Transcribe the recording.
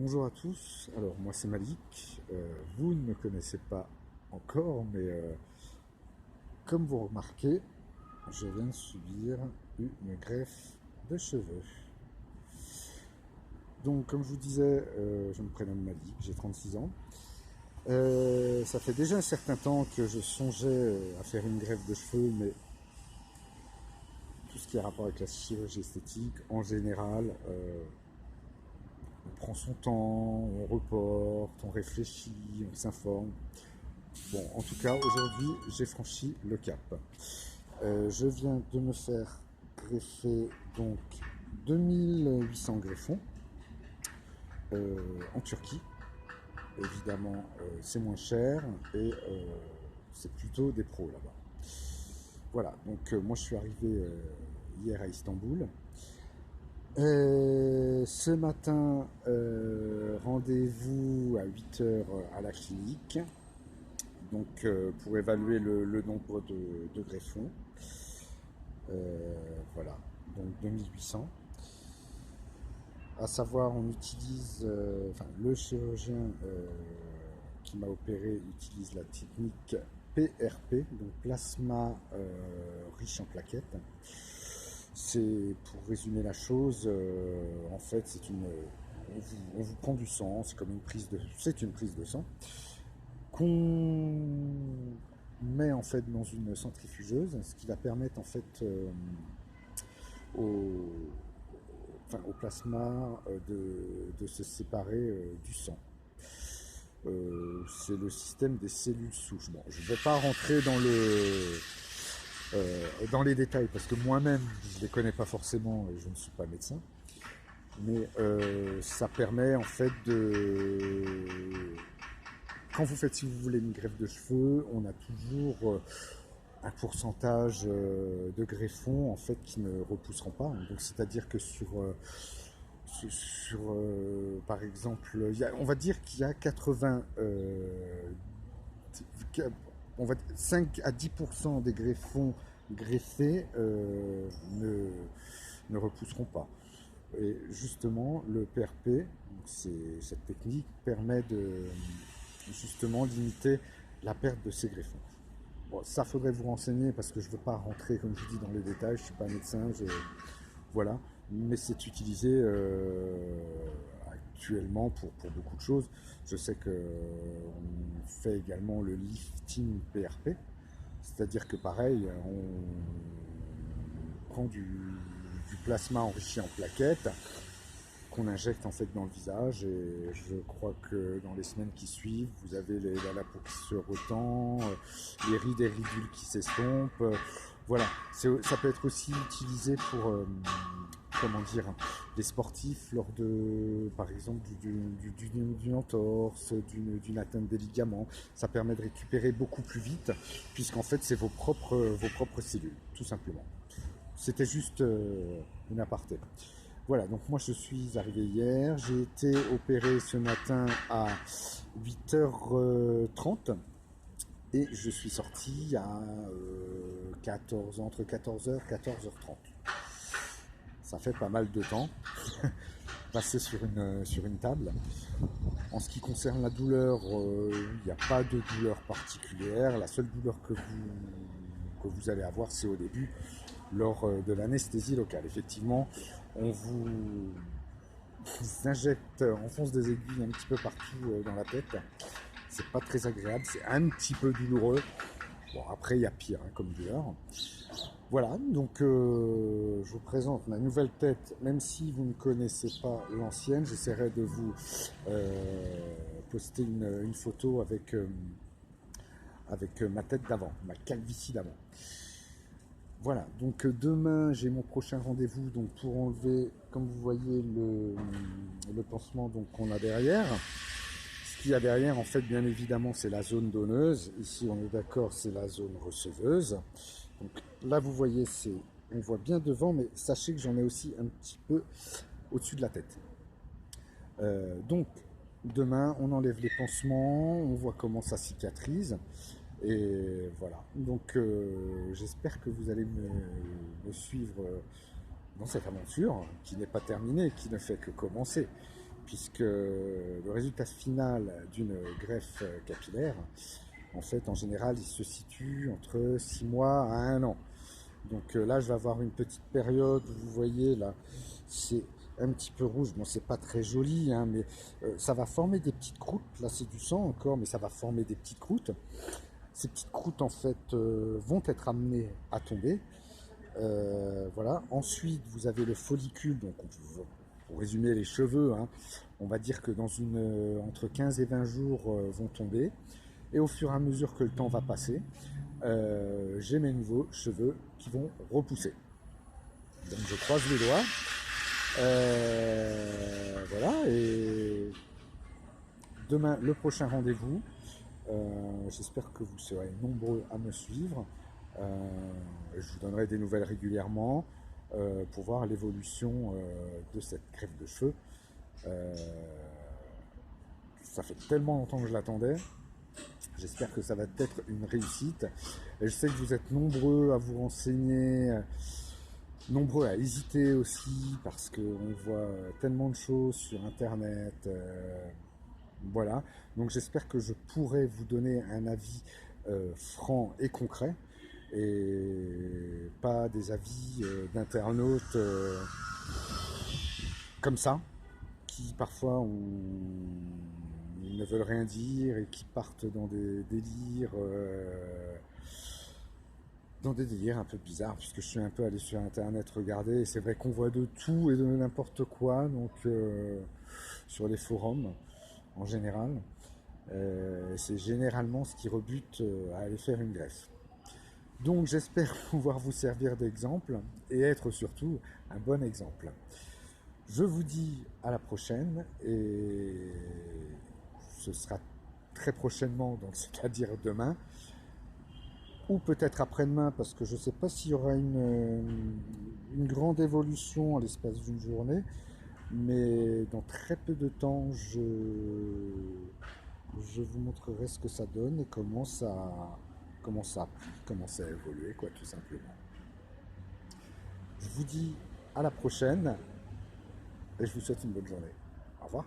Bonjour à tous, alors moi c'est Malik. Vous ne me connaissez pas encore, mais comme vous remarquez, je viens de subir une greffe de cheveux. Donc comme je vous disais, je me prénomme Malik, j'ai 36 ans. Ça fait déjà un certain temps que je songeais à faire une greffe de cheveux, mais tout ce qui a rapport avec la chirurgie esthétique, en général, on prend son temps, on reporte, on réfléchit, on s'informe. Bon, en tout cas, aujourd'hui, j'ai franchi le cap. Je viens de me faire greffer donc 2800 greffons en Turquie. Évidemment, c'est moins cher et c'est plutôt des pros là-bas. Voilà, donc moi je suis arrivé hier à Istanbul. Ce matin, rendez-vous à 8 heures à la clinique, donc pour évaluer le nombre de greffons. Voilà, donc 2800. À savoir, on utilise, enfin, le chirurgien qui m'a opéré utilise la technique PRP, donc plasma riche en plaquettes. C'est, pour résumer la chose, en fait, on vous prend du sang, c'est une prise de sang qu'on met en fait dans une centrifugeuse, ce qui va permettre en fait au, au plasma de se séparer du sang. C'est le système des cellules souches. Bon, je ne vais pas rentrer dans les détails parce que moi-même je ne les connais pas forcément et je ne suis pas médecin. Mais ça permet en fait quand vous faites, si vous voulez, une greffe de cheveux, on a toujours un pourcentage de greffons en fait qui ne repousseront pas. Donc c'est-à-dire que par exemple, on va dire qu'il y a 80, on va dire 5 à 10% des greffons greffés ne repousseront pas. Et justement, le PRP, cette technique, permet de justement limiter la perte de ces greffons. Bon, ça faudrait vous renseigner parce que je ne veux pas rentrer, comme je vous dis, dans les détails. Je ne suis pas médecin, voilà. Mais c'est utilisé actuellement pour beaucoup de choses. Je sais qu'on fait également le lifting PRP, c'est-à-dire que pareil, on prend du plasma enrichi en plaquettes qu'on injecte en fait dans le visage, et je crois que dans les semaines qui suivent, vous avez la peau qui se retend, les rides et ridules qui s'estompent. Voilà, ça peut être aussi utilisé pour comment dire, les sportifs lors de, par exemple, d'une entorse, d'une atteinte des ligaments. Ça permet de récupérer beaucoup plus vite, puisqu'en fait c'est vos propres cellules, tout simplement. C'était juste une aparté. Voilà, donc moi je suis arrivé hier, j'ai été opéré ce matin à 8h30 et je suis sorti à entre 14h et 14h30. Ça fait pas mal de temps passé sur une table. En ce qui concerne la douleur, il n'y a pas de douleur particulière. La seule douleur que vous allez avoir, c'est au début, lors de l'anesthésie locale. Effectivement, on vous injecte, on fonce des aiguilles un petit peu partout dans la tête. C'est pas très agréable, c'est un petit peu douloureux. Bon, après, il y a pire comme douleur. Voilà, donc je vous présente ma nouvelle tête, même si vous ne connaissez pas l'ancienne. J'essaierai de vous poster une photo avec ma tête d'avant, ma calvitie d'avant. Voilà, donc demain j'ai mon prochain rendez-vous donc pour enlever, comme vous voyez, le pansement donc qu'on a derrière. Ce qu'il y a derrière, en fait, bien évidemment, c'est la zone donneuse. Ici, on est d'accord, c'est la zone receveuse. Donc là, vous voyez, on voit bien devant, mais sachez que j'en ai aussi un petit peu au-dessus de la tête. Donc, demain, on enlève les pansements, on voit comment ça cicatrise. Et voilà. Donc, j'espère que vous allez me suivre dans cette aventure qui n'est pas terminée, qui ne fait que commencer. puisque le résultat final d'une greffe capillaire, en fait, en général, il se situe entre 6 mois à 1 an. Donc là, je vais avoir une petite période, vous voyez, là, c'est un petit peu rouge. Bon, c'est pas très joli, hein, mais ça va former des petites croûtes. Là, c'est du sang encore, mais ça va former des petites croûtes. Ces petites croûtes, en fait, vont être amenées à tomber. Voilà. Ensuite, vous avez le follicule. Donc, pour résumer les cheveux, hein, on va dire que entre 15 et 20 jours vont tomber. Et au fur et à mesure que le temps va passer, j'ai mes nouveaux cheveux qui vont repousser. Donc je croise les doigts. Voilà, et demain, le prochain rendez-vous. J'espère que vous serez nombreux à me suivre. Je vous donnerai des nouvelles régulièrement pour voir l'évolution de cette greffe de cheveux. Ça fait tellement longtemps que je l'attendais. J'espère que ça va être une réussite. Et je sais que vous êtes nombreux à vous renseigner, nombreux à hésiter aussi, parce qu'on voit tellement de choses sur Internet. Voilà. Donc j'espère que je pourrai vous donner un avis franc et concret, et pas des avis d'internautes comme ça, qui parfois ne veulent rien dire et qui partent dans des délires un peu bizarres, puisque je suis un peu allé sur internet regarder, et c'est vrai qu'on voit de tout et de n'importe quoi, donc sur les forums en général, c'est généralement ce qui rebute à aller faire une greffe. Donc j'espère pouvoir vous servir d'exemple et être surtout un bon exemple. Je vous dis à la prochaine, et ce sera très prochainement, donc c'est-à-dire demain, ou peut-être après-demain, parce que je ne sais pas s'il y aura une grande évolution à l'espace d'une journée, mais dans très peu de temps, je vous montrerai ce que ça donne et comment ça a évolué, quoi, tout simplement. Je vous dis à la prochaine, et je vous souhaite une bonne journée. Au revoir.